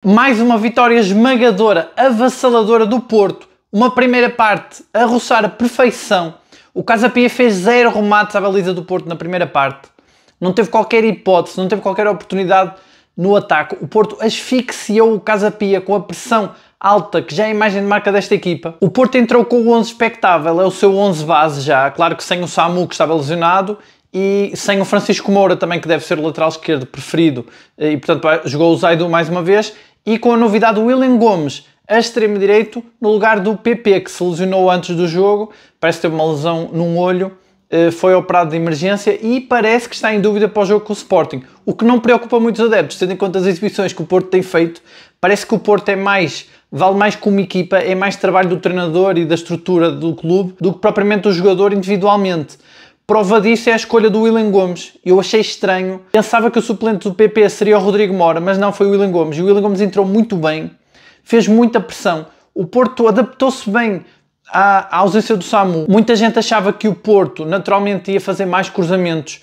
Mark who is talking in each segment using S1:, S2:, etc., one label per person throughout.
S1: Mais uma vitória esmagadora, avassaladora do Porto. Uma primeira parte a roçar a perfeição. O Casa Pia fez 0 remates à baliza do Porto na primeira parte. Não teve qualquer hipótese, não teve qualquer oportunidade no ataque. O Porto asfixiou o Casa Pia com a pressão alta, que já é a imagem de marca desta equipa. O Porto entrou com o 11 expectável, é o seu 11 base já. Claro que sem o Samu, que estava lesionado, e sem o Francisco Moura também, que deve ser o lateral esquerdo preferido. E portanto jogou o Zaidu mais uma vez. E com a novidade do William Gomes a extremo direito, no lugar do PP, que se lesionou antes do jogo, parece que teve uma lesão num olho, foi operado de emergência e parece que está em dúvida para o jogo com o Sporting, o que não preocupa muitos adeptos, tendo em conta as exibições que o Porto tem feito. Parece que o Porto vale mais como equipa, é mais trabalho do treinador e da estrutura do clube do que propriamente do jogador individualmente. Prova disso é a escolha do William Gomes. Eu achei estranho. Pensava que o suplente do PP seria o Rodrigo Mora, mas não, foi o William Gomes. E o William Gomes entrou muito bem, fez muita pressão. O Porto adaptou-se bem à ausência do Samu. Muita gente achava que o Porto naturalmente ia fazer mais cruzamentos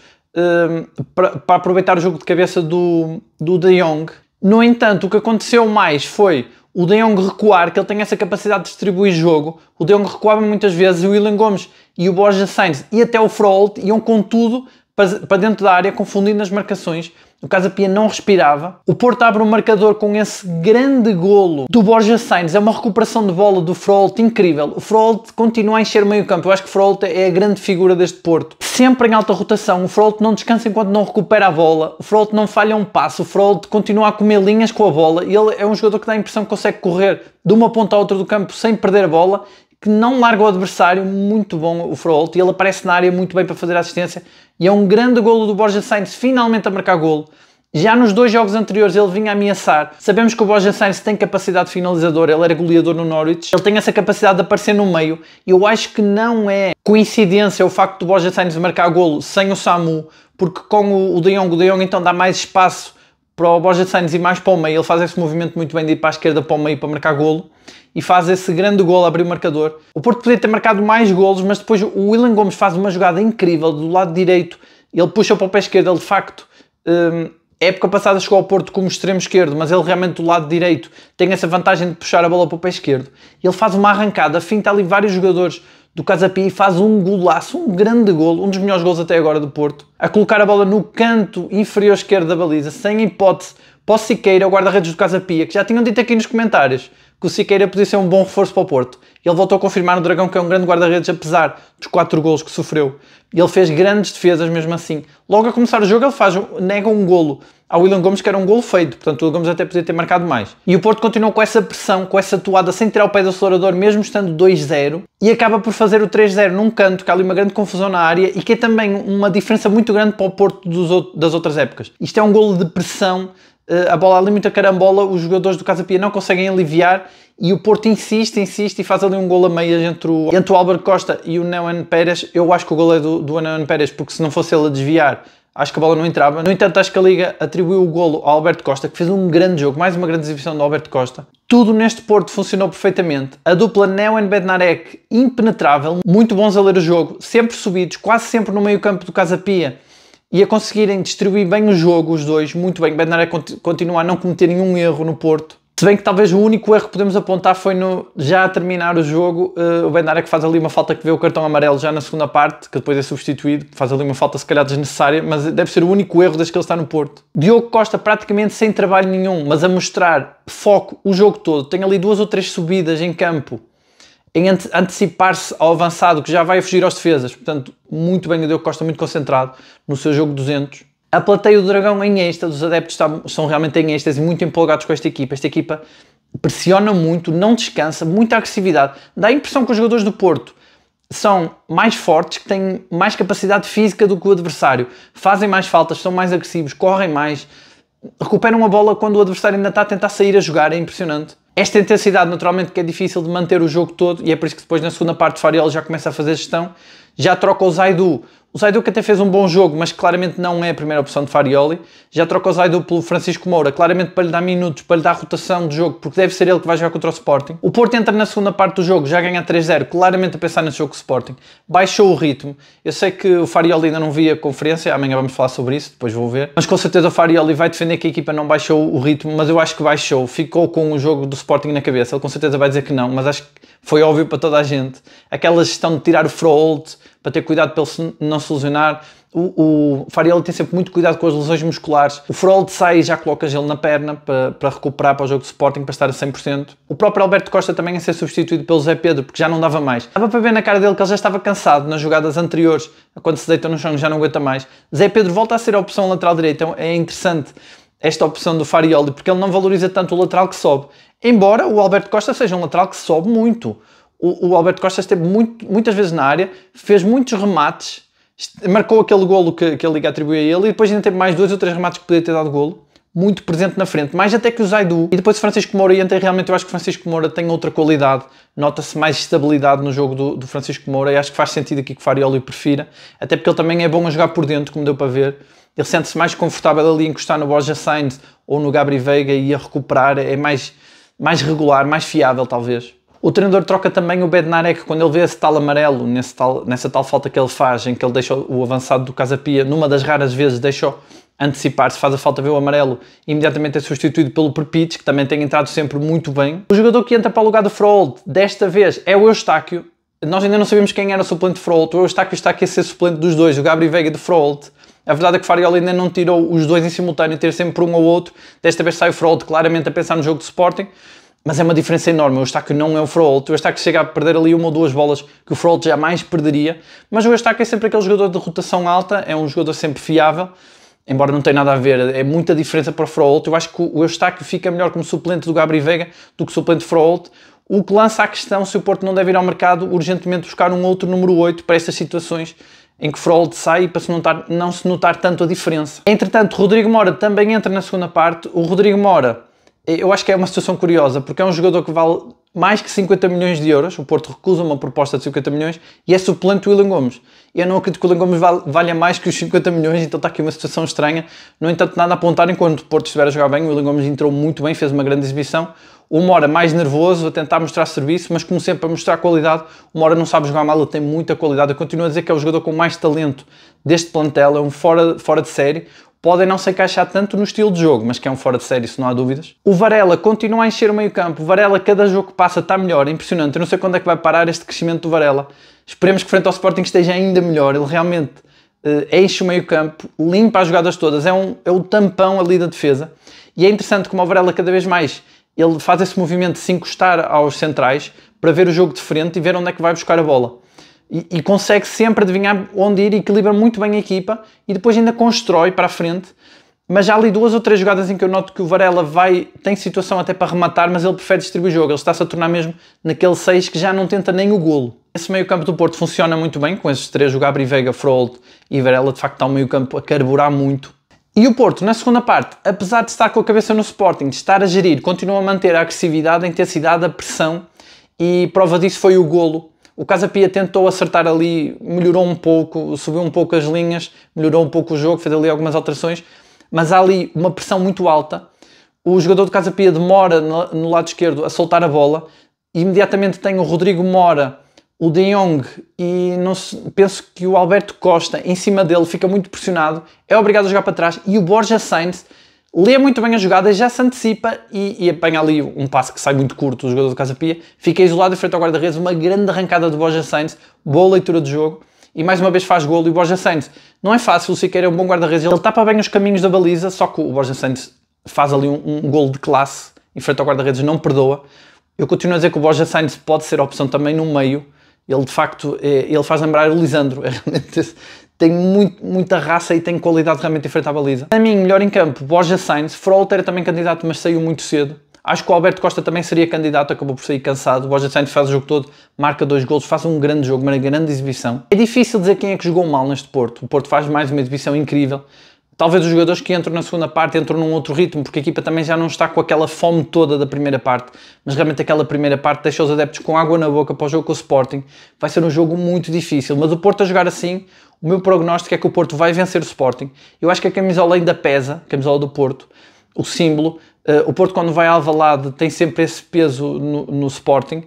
S1: para aproveitar o jogo de cabeça do De Jong. No entanto, o que aconteceu mais foi o De Jong recuar, que ele tem essa capacidade de distribuir jogo. O De Jong recuava muitas vezes e o William Gomes e o Borja Sainz e até o Froholt iam com tudo para dentro da área, confundindo as marcações. O Casa Pia não respirava. O Porto abre o marcador com esse grande golo do Borja Sainz. É uma recuperação de bola do Froholt incrível. O Froholt continua a encher o meio campo. Eu acho que o Froholt é a grande figura deste Porto. Sempre em alta rotação. O Froholt não descansa enquanto não recupera a bola. O Froholt não falha um passo. O Froholt continua a comer linhas com a bola. E ele é um jogador que dá a impressão que consegue correr de uma ponta à outra do campo sem perder a bola, que não larga o adversário. Muito bom o Froholt, e ele aparece na área muito bem para fazer a assistência, e é um grande golo do Borja Sainz, finalmente a marcar golo. Já nos 2 jogos anteriores ele vinha a ameaçar. Sabemos que o Borja Sainz tem capacidade finalizadora, ele era goleador no Norwich, ele tem essa capacidade de aparecer no meio, e eu acho que não é coincidência o facto do Borja Sainz marcar golo sem o Samu, porque com o De Jong então dá mais espaço para o Borja Sainz ir mais para o meio. Ele faz esse movimento muito bem de ir para a esquerda para o meio para marcar golo e faz esse grande golo a abrir o marcador. O Porto podia ter marcado mais golos, mas depois o William Gomes faz uma jogada incrível do lado direito, ele puxa para o pé esquerdo. Ele de facto, época passada chegou ao Porto como extremo esquerdo, mas ele realmente do lado direito tem essa vantagem de puxar a bola para o pé esquerdo. Ele faz uma arrancada, finta ali vários jogadores do Casa Pia e faz um golaço, um grande golo, um dos melhores golos até agora do Porto, a colocar a bola no canto inferior esquerdo da baliza, sem hipótese, para o Siqueira, o guarda-redes do Casa Pia, que já tinham dito aqui nos comentários que o Siqueira podia ser um bom reforço para o Porto. Ele voltou a confirmar no Dragão que é um grande guarda-redes, apesar dos 4 golos que sofreu. Ele fez grandes defesas mesmo assim. Logo a começar o jogo ele nega um golo ao William Gomes, que era um golo feito, portanto o William Gomes até podia ter marcado mais. E o Porto continuou com essa pressão, com essa toada, sem tirar o pé do acelerador, mesmo estando 2-0, e acaba por fazer o 3-0 num canto, que há ali uma grande confusão na área, e que é também uma diferença muito grande para o Porto das outras épocas. Isto é um golo de pressão, a bola ali muita carambola, os jogadores do Casa Pia não conseguem aliviar, e o Porto insiste e faz ali um golo a meias entre o Álvaro Costa e o Neuen Pérez. Eu acho que o golo é do Neuen Pérez, porque se não fosse ele a desviar, acho que a bola não entrava. No entanto, acho que a Liga atribuiu o golo ao Alberto Costa, que fez um grande jogo, mais uma grande exibição do Alberto Costa. Tudo neste Porto funcionou perfeitamente. A dupla Neuen Bednarek, impenetrável, muito bons a ler o jogo, sempre subidos, quase sempre no meio campo do Casa Pia, e a conseguirem distribuir bem o jogo, os dois, muito bem. Bednarek continua a não cometer nenhum erro no Porto. Se bem que talvez o único erro que podemos apontar foi já a terminar o jogo, o Bednarek faz ali uma falta que vê o cartão amarelo já na segunda parte, que depois é substituído, faz ali uma falta se calhar desnecessária, mas deve ser o único erro desde que ele está no Porto. Diogo Costa praticamente sem trabalho nenhum, mas a mostrar foco o jogo todo. Tem ali 2 ou 3 subidas em campo, em antecipar-se ao avançado que já vai fugir aos defesas. Portanto, muito bem o Diogo Costa, muito concentrado no seu jogo 200. A plateia do Dragão em êxtase, os adeptos são realmente em êxtase e muito empolgados com esta equipa. Esta equipa pressiona muito, não descansa, muita agressividade. Dá a impressão que os jogadores do Porto são mais fortes, que têm mais capacidade física do que o adversário. Fazem mais faltas, são mais agressivos, correm mais, recuperam a bola quando o adversário ainda está a tentar sair a jogar. É impressionante. Esta intensidade, naturalmente, que é difícil de manter o jogo todo, e é por isso que depois na segunda parte o Fariel já começa a fazer gestão, já troca o Zaidu. O Zaidu que até fez um bom jogo, mas claramente não é a primeira opção de Farioli. Já troca o Zaidu pelo Francisco Moura, claramente para lhe dar minutos, para lhe dar rotação de jogo, porque deve ser ele que vai jogar contra o Sporting. O Porto entra na segunda parte do jogo, já ganha 3-0, claramente a pensar nesse jogo com o Sporting. Baixou o ritmo. Eu sei que o Farioli ainda não via a conferência, amanhã vamos falar sobre isso, depois vou ver. Mas com certeza o Farioli vai defender que a equipa não baixou o ritmo, mas eu acho que baixou. Ficou com o jogo do Sporting na cabeça. Ele com certeza vai dizer que não, mas acho que foi óbvio para toda a gente. Aquela gestão de tirar o Froholt, para ter cuidado para ele não se lesionar. O Farioli tem sempre muito cuidado com as lesões musculares. O Froholt sai e já coloca gelo na perna para recuperar para o jogo de Sporting, para estar a 100%. O próprio Alberto Costa também a ser substituído pelo Zé Pedro, porque já não dava mais. Dava para ver na cara dele que ele já estava cansado nas jogadas anteriores, quando se deita no chão e já não aguenta mais. Zé Pedro volta a ser a opção lateral direita. Então é interessante esta opção do Farioli, porque ele não valoriza tanto o lateral que sobe. Embora o Alberto Costa seja um lateral que sobe muito. O Alberto Costa esteve muitas vezes na área, fez muitos remates, marcou aquele golo que a Liga atribuiu a ele e depois ainda teve mais 2 ou 3 remates que podia ter dado golo. Muito presente na frente, mais até que o Zaidu. E depois o Francisco Moura entra e realmente eu acho que o Francisco Moura tem outra qualidade. Nota-se mais estabilidade no jogo do Francisco Moura e acho que faz sentido aqui que o Farioli prefira. Até porque ele também é bom a jogar por dentro, como deu para ver. Ele sente-se mais confortável ali a encostar no Borja Sainz ou no Gabri Veiga e a recuperar. É mais regular, mais fiável talvez. O treinador troca também o Bednarek quando ele vê esse tal amarelo, nessa tal falta que ele faz, em que ele deixa o avançado do Casa Pia, numa das raras vezes deixa antecipar, se faz a falta ver o amarelo, imediatamente é substituído pelo Perpich, que também tem entrado sempre muito bem. O jogador que entra para o lugar do Froholt, desta vez, é o Eustáquio. Nós ainda não sabemos quem era o suplente de Froholt. O Eustáquio está aqui a ser suplente dos dois, o Gabri Veiga e do Froholt. A verdade é que o Farioli ainda não tirou os dois em simultâneo, ter sempre um ou outro. Desta vez sai o Froholt claramente a pensar no jogo de Sporting. Mas é uma diferença enorme. O Eustáquio não é o Froholt. O Eustáquio chega a perder ali 1 ou 2 bolas que o Froholt jamais perderia. Mas o Eustáquio é sempre aquele jogador de rotação alta, é um jogador sempre fiável, embora não tenha nada a ver. É muita diferença para o Froholt. Eu acho que o Eustáquio fica melhor como suplente do Gabri Veiga do que suplente de Froholt. O que lança a questão se o Porto não deve ir ao mercado urgentemente buscar um outro número 8 para estas situações em que Froholt sai para não se notar tanto a diferença. Entretanto, Rodrigo Mora também entra na segunda parte. O Rodrigo Mora, eu acho que é uma situação curiosa, porque é um jogador que vale mais que 50 milhões de euros. O Porto recusa uma proposta de 50 milhões e é suplente do William Gomes. Eu não acredito que o William Gomes valha mais que os 50 milhões, então está aqui uma situação estranha. No entanto, nada a apontar, enquanto o Porto estiver a jogar bem, o William Gomes entrou muito bem, fez uma grande exibição. O Mora mais nervoso, a tentar mostrar serviço, mas como sempre a mostrar qualidade. O Mora não sabe jogar mal, ele tem muita qualidade. Eu continuo a dizer que é o jogador com mais talento deste plantel, é um fora de série. Podem não se encaixar tanto no estilo de jogo, mas que é um fora de série, isso não há dúvidas. O Varela continua a encher o meio campo. O Varela, cada jogo que passa, está melhor. É impressionante. Eu não sei quando é que vai parar este crescimento do Varela. Esperemos que frente ao Sporting esteja ainda melhor. Ele realmente enche o meio campo, limpa as jogadas todas. É o tampão ali da defesa. E é interessante como o Varela cada vez mais ele faz esse movimento de se encostar aos centrais para ver o jogo de frente e ver onde é que vai buscar a bola. E consegue sempre adivinhar onde ir, equilibra muito bem a equipa e depois ainda constrói para a frente. Mas já ali 2 ou 3 jogadas em que eu noto que o Varela tem situação até para rematar, mas ele prefere distribuir o jogo. Ele está-se a tornar mesmo naquele 6 que já não tenta nem o golo. Esse meio campo do Porto funciona muito bem, com esses 3, o Gabri Veiga, Froholt e Varela. De facto está um meio campo a carburar muito. E o Porto, na segunda parte, apesar de estar com a cabeça no Sporting, de estar a gerir, continua a manter a agressividade, a intensidade, a pressão, e prova disso foi o golo. O Casa Pia tentou acertar ali, melhorou um pouco, subiu um pouco as linhas, melhorou um pouco o jogo, fez ali algumas alterações, mas há ali uma pressão muito alta. O jogador do Casa Pia demora no lado esquerdo a soltar a bola, e imediatamente tem o Rodrigo Mora, o De Jong e penso que o Alberto Costa em cima dele fica muito pressionado, é obrigado a jogar para trás, e o Borja Sainz lê muito bem a jogada, já se antecipa e apanha ali um passe que sai muito curto do jogador do Casa Pia, fica isolado em frente ao guarda-redes, uma grande arrancada do Borja Sainz, boa leitura de jogo e mais uma vez faz golo. E o Borja Sainz não é fácil, o Siqueira é um bom guarda-redes, ele tapa bem os caminhos da baliza, só que o Borja Sainz faz ali um golo de classe em frente ao guarda-redes, não perdoa. Eu continuo a dizer que o Borja Sainz pode ser a opção também no meio. Ele de facto, ele faz lembrar o Lisandro, tem muita raça e tem qualidade realmente em frente à baliza. A mim, melhor em campo, Borja Sainz. Froholt era também candidato, mas saiu muito cedo. Acho que o Alberto Costa também seria candidato, acabou por sair cansado. O Borja Sainz faz o jogo todo, marca 2 golos, faz um grande jogo, uma grande exibição. É difícil dizer quem é que jogou mal neste Porto. O Porto faz mais uma exibição incrível. Talvez os jogadores que entram na segunda parte entram num outro ritmo, porque a equipa também já não está com aquela fome toda da primeira parte, mas realmente aquela primeira parte deixa os adeptos com água na boca para o jogo com o Sporting. Vai ser um jogo muito difícil, mas o Porto a jogar assim, o meu prognóstico é que o Porto vai vencer o Sporting. Eu acho que a camisola ainda pesa, a camisola do Porto, o símbolo. O Porto, quando vai a Alvalade, tem sempre esse peso no Sporting.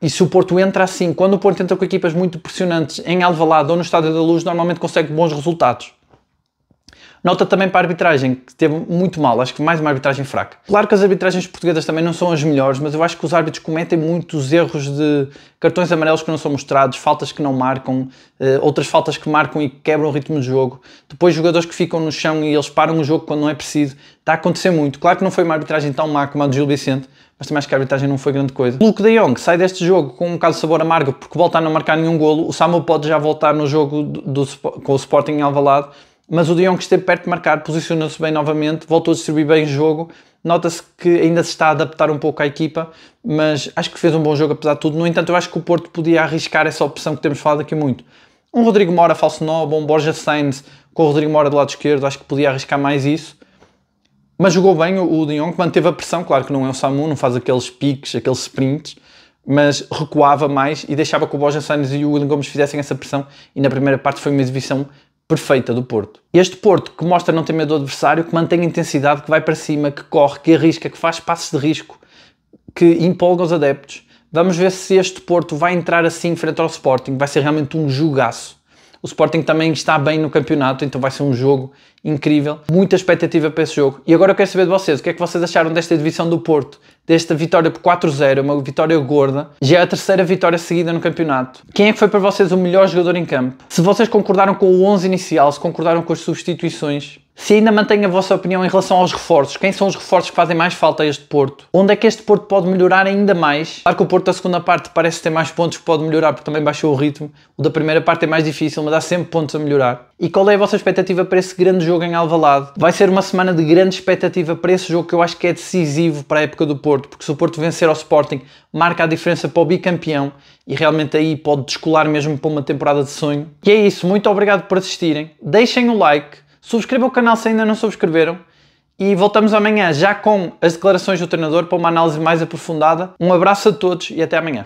S1: E se o Porto entra assim, quando o Porto entra com equipas muito pressionantes em Alvalade ou no Estádio da Luz, normalmente consegue bons resultados. Nota também para a arbitragem, que esteve muito mal, acho que mais uma arbitragem fraca. Claro que as arbitragens portuguesas também não são as melhores, mas eu acho que os árbitros cometem muitos erros de cartões amarelos que não são mostrados, faltas que não marcam, outras faltas que marcam e quebram o ritmo do jogo. Depois jogadores que ficam no chão e eles param o jogo quando não é preciso. Está a acontecer muito. Claro que não foi uma arbitragem tão má como a do Gil Vicente, mas também acho que a arbitragem não foi grande coisa. Luke de Jong sai deste jogo com um bocado de sabor amargo porque volta a não marcar nenhum golo. O Samu pode já voltar no jogo com o Sporting em Alvalade, mas o De Jong, que esteve perto de marcar, posicionou-se bem novamente, voltou a distribuir bem o jogo. Nota-se que ainda se está a adaptar um pouco à equipa, mas acho que fez um bom jogo apesar de tudo. No entanto, eu acho que o Porto podia arriscar essa opção que temos falado aqui muito. Um Rodrigo Mora falso 9, um Borja Sainz com o Rodrigo Mora do lado esquerdo, acho que podia arriscar mais isso. Mas jogou bem o De Jong, manteve a pressão, claro que não é o Samu, não faz aqueles piques, aqueles sprints, mas recuava mais e deixava que o Borja Sainz e o Willian Gomes fizessem essa pressão, e na primeira parte foi uma exibição perfeita do Porto. Este Porto que mostra não ter medo do adversário, que mantém a intensidade, que vai para cima, que corre, que arrisca, que faz passos de risco, que empolga os adeptos. Vamos ver se este Porto vai entrar assim frente ao Sporting, vai ser realmente um jogaço. O Sporting também está bem no campeonato, então vai ser um jogo incrível. Muita expectativa para esse jogo. E agora eu quero saber de vocês, o que é que vocês acharam desta edição do Porto? Desta vitória por 4-0, uma vitória gorda. Já é a terceira vitória seguida no campeonato. Quem é que foi para vocês o melhor jogador em campo? Se vocês concordaram com o 11 inicial, se concordaram com as substituições, se ainda mantém a vossa opinião em relação aos reforços, quem são os reforços que fazem mais falta a este Porto? Onde é que este Porto pode melhorar ainda mais? Claro que o Porto da segunda parte parece ter mais pontos que pode melhorar, porque também baixou o ritmo. O da primeira parte é mais difícil, mas há sempre pontos a melhorar. E qual é a vossa expectativa para esse grande jogo em Alvalade? Vai ser uma semana de grande expectativa para esse jogo que eu acho que é decisivo para a época do Porto, porque se o Porto vencer ao Sporting, marca a diferença para o bicampeão e realmente aí pode descolar mesmo para uma temporada de sonho. E é isso, muito obrigado por assistirem. Deixem o like, subscrevam o canal se ainda não subscreveram e voltamos amanhã já com as declarações do treinador para uma análise mais aprofundada. Um abraço a todos e até amanhã.